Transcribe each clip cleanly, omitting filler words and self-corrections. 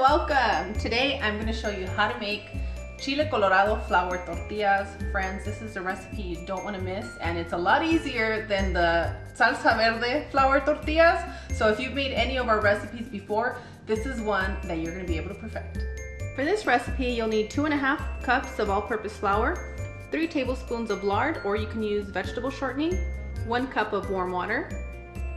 welcome. Today I'm going to show you how to make chile colorado flour tortillas. Friends, this is a recipe you don't want to miss, and it's a lot easier than the salsa verde flour tortillas. So if you've made any of our recipes before, this is one that you're going to be able to perfect. For this recipe, you'll need 2.5 cups of all-purpose flour, 3 tablespoons of lard, or you can use vegetable shortening, 1 cup of warm water,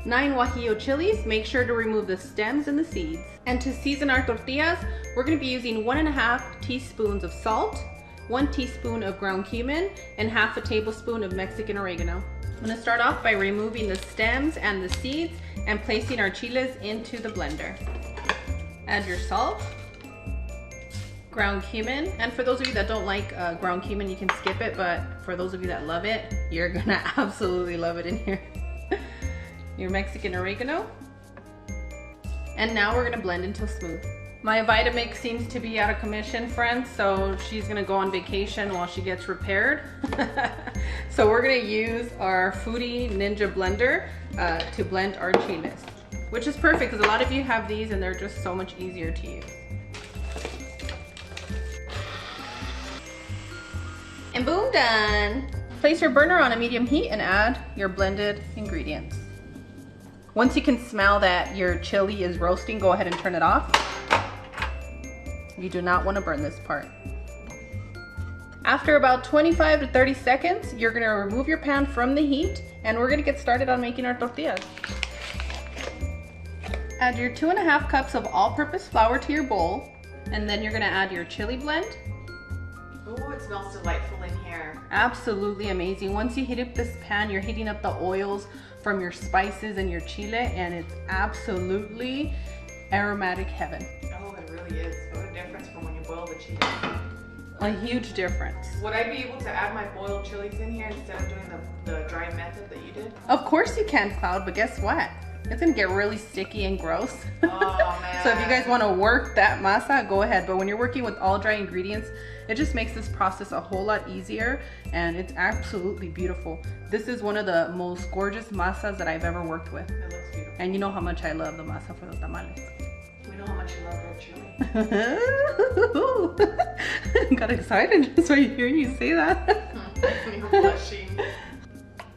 9 guajillo chilies. Make sure to remove the stems and the seeds. And to season our tortillas, we're going to be using 1.5 teaspoons of salt, 1 teaspoon of ground cumin, and half a tablespoon of Mexican oregano. I'm going to start off by removing the stems and the seeds and placing our chiles into the blender. Add your salt, ground cumin, and for those of you that don't like ground cumin, you can skip it, but for those of you that love it, you're going to absolutely love it in here. Your Mexican oregano, and now we're gonna blend until smooth. My Vitamix seems to be out of commission, friends, so she's gonna go on vacation while she gets repaired. So we're gonna use our Foodie Ninja blender to blend our chiles, which is perfect because a lot of you have these and they're just so much easier to use. And boom, done. Place your burner on a medium heat and add your blended ingredients. Once you can smell that your chili is roasting, go ahead and turn it off. You do not want to burn this part. After about 25 to 30 seconds, you're going to remove your pan from the heat, and we're going to get started on making our tortillas. Add your 2.5 cups of all-purpose flour to your bowl, and then you're going to add your chili blend. Oh, it smells delightful in here. Absolutely amazing. Once you heat up this pan, you're heating up the oils from your spices and your chile, and it's absolutely aromatic heaven. Oh, it really is. What a difference from when you boil the chili. A huge difference. Would I be able to add my boiled chilies in here instead of doing the dry method that you did? Of course you can, Cloud, but guess what? It's gonna get really sticky and gross. Oh, man. So if you guys want to work that masa, go ahead. But when you're working with all dry ingredients, it just makes this process a whole lot easier, and it's absolutely beautiful. This is one of the most gorgeous masas that I've ever worked with. It looks beautiful. And you know how much I love the masa for the tamales. We know how much you love red chili. Got excited just by hearing you say that. You're blushing.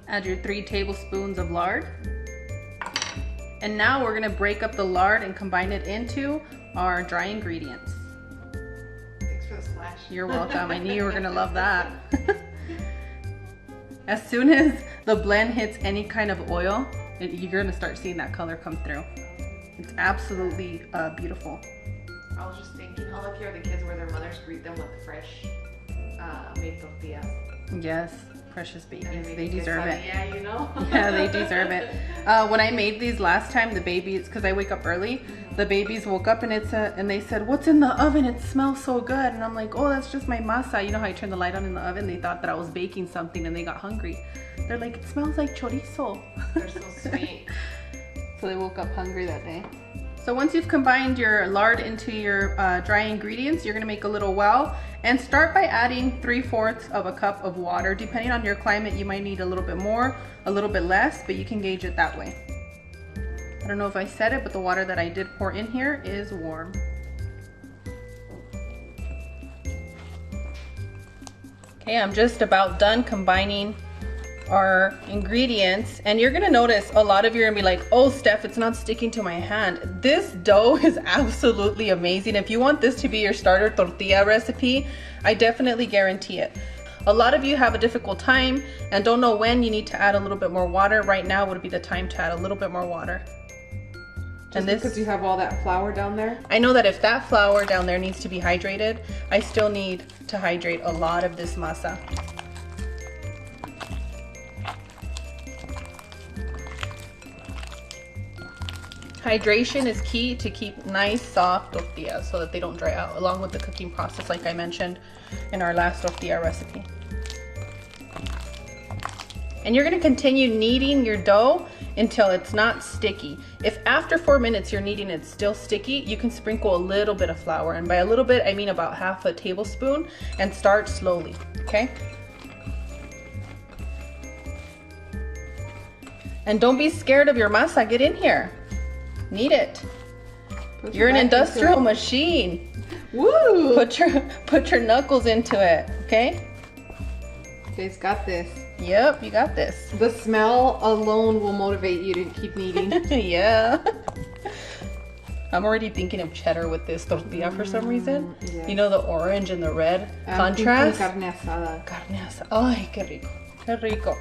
Add your 3 tablespoons of lard. And now we're gonna break up the lard and combine it into our dry ingredients. Thanks for the splash. You're welcome. I knew you were gonna love that. As soon as the blend hits any kind of oil, you're gonna start seeing that color come through. It's absolutely beautiful. I was just thinking, how lucky are the kids where their mothers greet them with fresh made tortillas. Yes, precious babies. They deserve it. Yeah, you know? Yeah, they deserve it. When I made these last time, the babies, because I wake up early, the babies woke up and and they said, "What's in the oven? It smells so good." And I'm like, "Oh, that's just my masa." You know how I turned the light on in the oven? They thought that I was baking something and they got hungry. They're like, "It smells like chorizo." They're so sweet. So they woke up hungry that day. So once you've combined your lard into your dry ingredients, you're gonna make a little well and start by adding 3/4 of a cup of water. Depending on your climate, you might need a little bit more, a little bit less, but you can gauge it that way. I don't know if I said it, but the water that I did pour in here is warm. Okay, I'm just about done combining our ingredients, and you're gonna notice a lot of you are gonna be like, "Oh, Steph, it's not sticking to my hand." This dough is absolutely amazing. If you want this to be your starter tortilla recipe, I definitely guarantee it. A lot of you have a difficult time and don't know when you need to add a little bit more water. Right now would be the time to add a little bit more water. Just because you have all that flour down there? I know that if that flour down there needs to be hydrated, I still need to hydrate a lot of this masa. Hydration is key to keep nice soft tortillas so that they don't dry out, along with the cooking process like I mentioned in our last tortilla recipe. And you're going to continue kneading your dough until it's not sticky. If after 4 minutes you're kneading it's still sticky, you can sprinkle a little bit of flour, and by a little bit I mean about half a tablespoon, and start slowly, okay? And don't be scared of your masa. Get in here. Knead it. You're an industrial machine. Woo! Put your knuckles into it, okay? You guys got this. Yep, you got this. The smell alone will motivate you to keep kneading. Yeah. I'm already thinking of cheddar with this tortilla for some reason. Yes. You know, the orange and the red contrast. Carne asada. Carne asada. Ay, qué rico. Qué rico.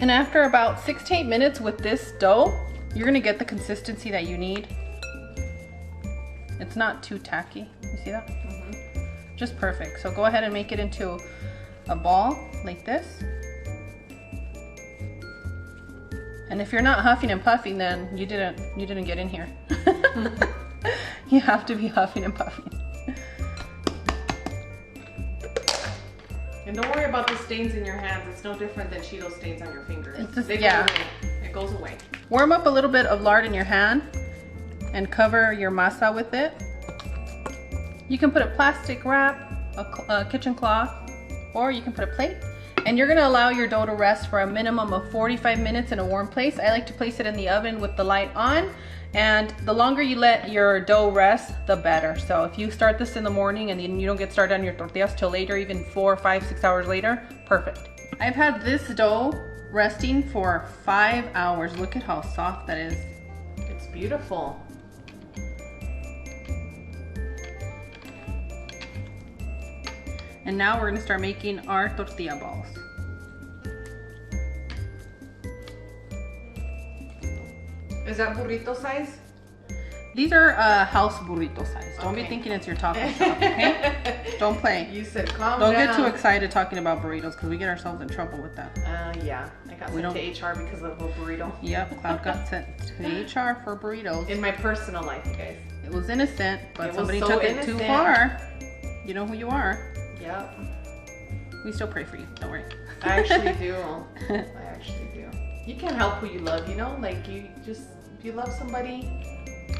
And after about 6 to 8 minutes with this dough, you're gonna get the consistency that you need. It's not too tacky. You see that? Just perfect. So go ahead and make it into a ball like this. And if you're not huffing and puffing, then you didn't get in here. You have to be huffing and puffing. And don't worry about the stains in your hands. It's no different than Cheeto stains on your fingers. It's just, It goes away. Warm up a little bit of lard in your hand and cover your masa with it. You can put a plastic wrap, a kitchen cloth, or you can put a plate. And you're gonna allow your dough to rest for a minimum of 45 minutes in a warm place. I like to place it in the oven with the light on. And the longer you let your dough rest, the better. So if you start this in the morning and then you don't get started on your tortillas till later, even 4, 5, 6 hours later, perfect. I've had this dough resting for 5 hours. Look at how soft that is. It's beautiful. And now we're gonna start making our tortilla balls. Is that burrito size? These are house burrito size. Don't be thinking it's your taco shop, okay? Don't play. You said calm Don't down. get too excited talking about burritos because we get ourselves in trouble with that. Yeah. I got sent to HR because of a burrito. Yep, Cloud got sent to HR for burritos. In my personal life, you guys. It was innocent, but somebody so took it too far. You know who you are. Yep. We still pray for you. Don't worry. I actually do. I actually do. You can't help who you love, you know? Like if you love somebody,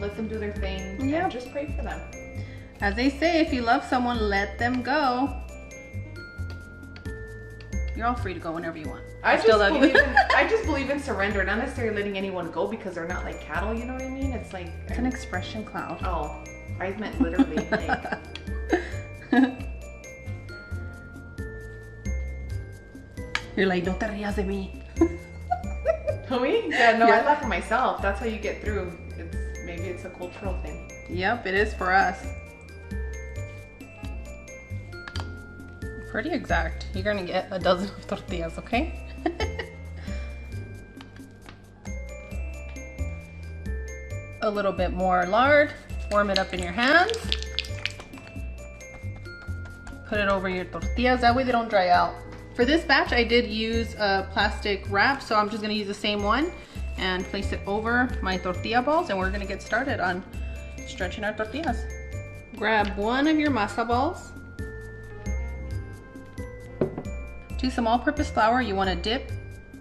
let them do their thing. Yeah. And just pray for them. As they say, if you love someone, let them go. You're all free to go whenever you want. I just believe in surrender, not necessarily letting anyone go because they're not like cattle, you know what I mean? It's like it's an expression, Cloud. Oh, I meant literally. Like you're like, no te rías de mí. Me? Yeah, no, I laugh at myself. That's how you get through. Maybe it's a cultural thing. Yep, it is for us. Pretty exact. You're gonna get a dozen of tortillas, okay? A little bit more lard. Warm it up in your hands. Put it over your tortillas. That way they don't dry out. For this batch, I did use a plastic wrap, so I'm just gonna use the same one and place it over my tortilla balls, and we're gonna get started on stretching our tortillas. Grab one of your masa balls. To some all-purpose flour, you wanna dip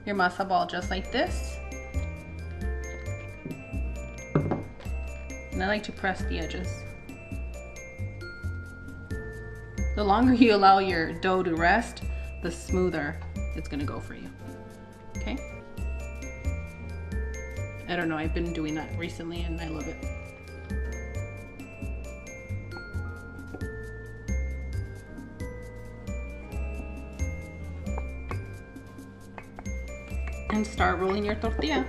your masa ball just like this. And I like to press the edges. The longer you allow your dough to rest, the smoother it's gonna go for you, okay? I don't know, I've been doing that recently and I love it. And start rolling your tortilla.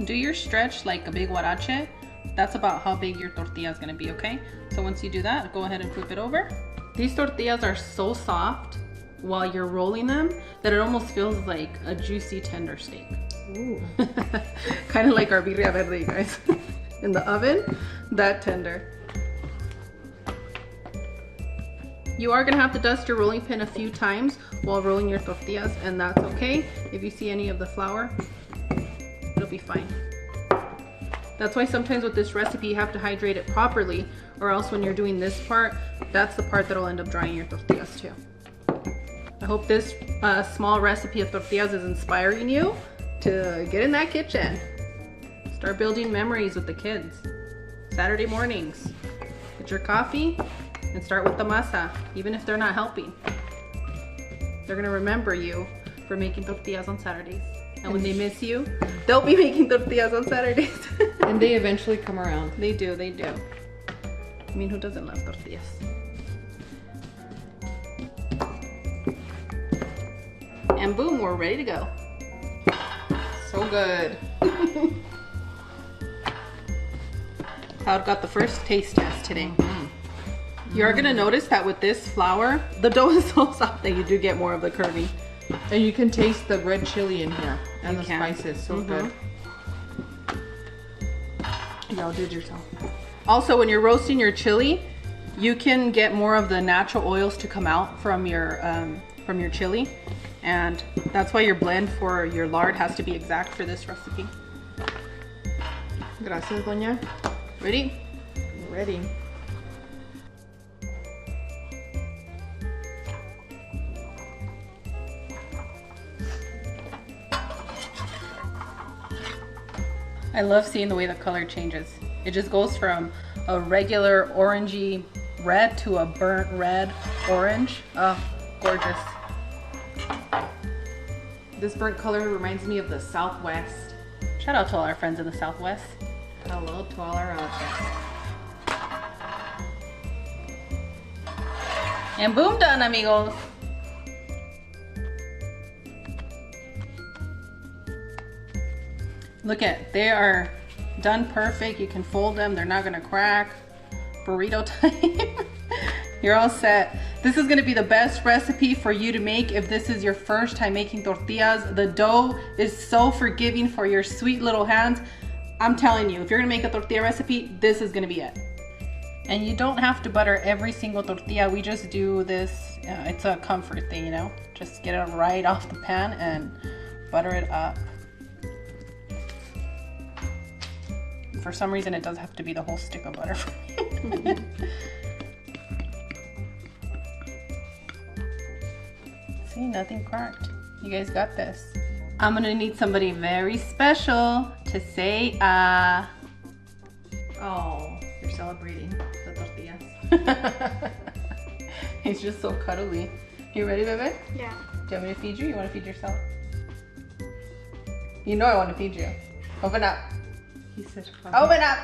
Do your stretch like a big huarache. That's about how big your tortilla is gonna be, okay? So once you do that, go ahead and flip it over. These tortillas are so soft while you're rolling them that it almost feels like a juicy tender steak. Ooh. Kind of like our birria verde, you guys. In the oven, that tender. You are gonna have to dust your rolling pin a few times while rolling your tortillas, and that's okay. If you see any of the flour, it'll be fine. That's why sometimes with this recipe you have to hydrate it properly, or else when you're doing this part, that's the part that'll end up drying your tortillas too. I hope this small recipe of tortillas is inspiring you to get in that kitchen. Start building memories with the kids. Saturday mornings, get your coffee and start with the masa, even if they're not helping. They're gonna remember you for making tortillas on Saturdays. And when they miss you, they'll be making tortillas on Saturdays. And they eventually come around. They do, they do. I mean, who doesn't love tortillas? And boom, we're ready to go. So good. Cloud got the first taste test today. You're gonna notice that with this flour, the dough is so soft that you do get more of the curving. And you can taste the red chili in here and the can. spices. So good. Y'all did yourself. Also, when you're roasting your chili, you can get more of the natural oils to come out from your chili, and that's why your blend for your lard has to be exact for this recipe. Gracias, doña. Ready? Ready. I love seeing the way the color changes. It just goes from a regular orangey red to a burnt red orange. Oh, gorgeous. This burnt color reminds me of the Southwest. Shout out to all our friends in the Southwest. Hello to all our relatives. And boom, done, amigos. Look at, they are done perfect. You can fold them, they're not gonna crack. Burrito time. You're all set. This is gonna be the best recipe for you to make if this is your first time making tortillas. The dough is so forgiving for your sweet little hands. I'm telling you, if you're gonna make a tortilla recipe, this is gonna be it. And you don't have to butter every single tortilla. We just do this, it's a comfort thing, you know? Just get it right off the pan and butter it up. For some reason, it does have to be the whole stick of butter for me. See, nothing cracked. You guys got this. I'm gonna need somebody very special to say, Oh, you're celebrating the tortillas. He's just so cuddly. You ready, baby? Yeah. Do you want me to feed you? You want to feed yourself? You know I want to feed you. Open up. He's such a puppy. Open up.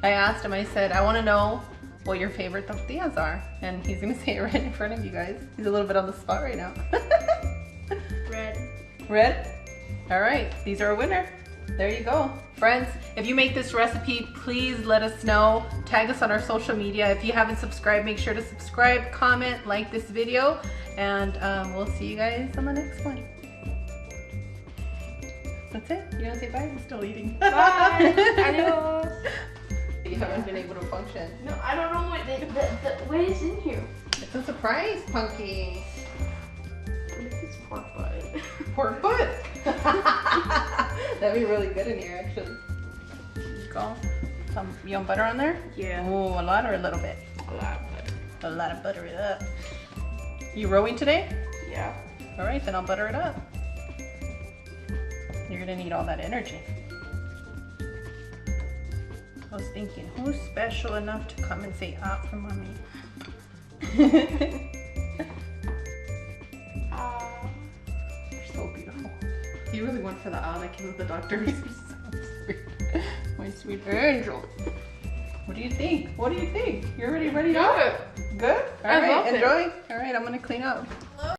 I asked him, I said, I want to know what your favorite tortillas are. And he's going to say it right in front of you guys. He's a little bit on the spot right now. Red. Red? All right, these are a winner. There you go. Friends, if you make this recipe, please let us know. Tag us on our social media. If you haven't subscribed, make sure to subscribe, comment, like this video, and we'll see you guys on the next one. That's it? You don't say bye? I'm still eating. Bye. Adios. You haven't been able to function. No, I don't know what is in here. It's a surprise, Punky. What is this pork butt? Pork butt. That'd be really good in here, actually. Go. You want butter on there? Yeah. Oh, a lot or a little bit? A lot of butter. A lot of butter it up. You rowing today? Yeah. All right, then I'll butter it up. You're gonna need all that energy. I was thinking, who's special enough to come and say ah for mommy? You're so beautiful. You really went for the owl that came with the doctors. My sweet angel. What do you think? What do you think? You're already ready to go? Good? All I right, love it. enjoy. All right, I'm gonna clean up.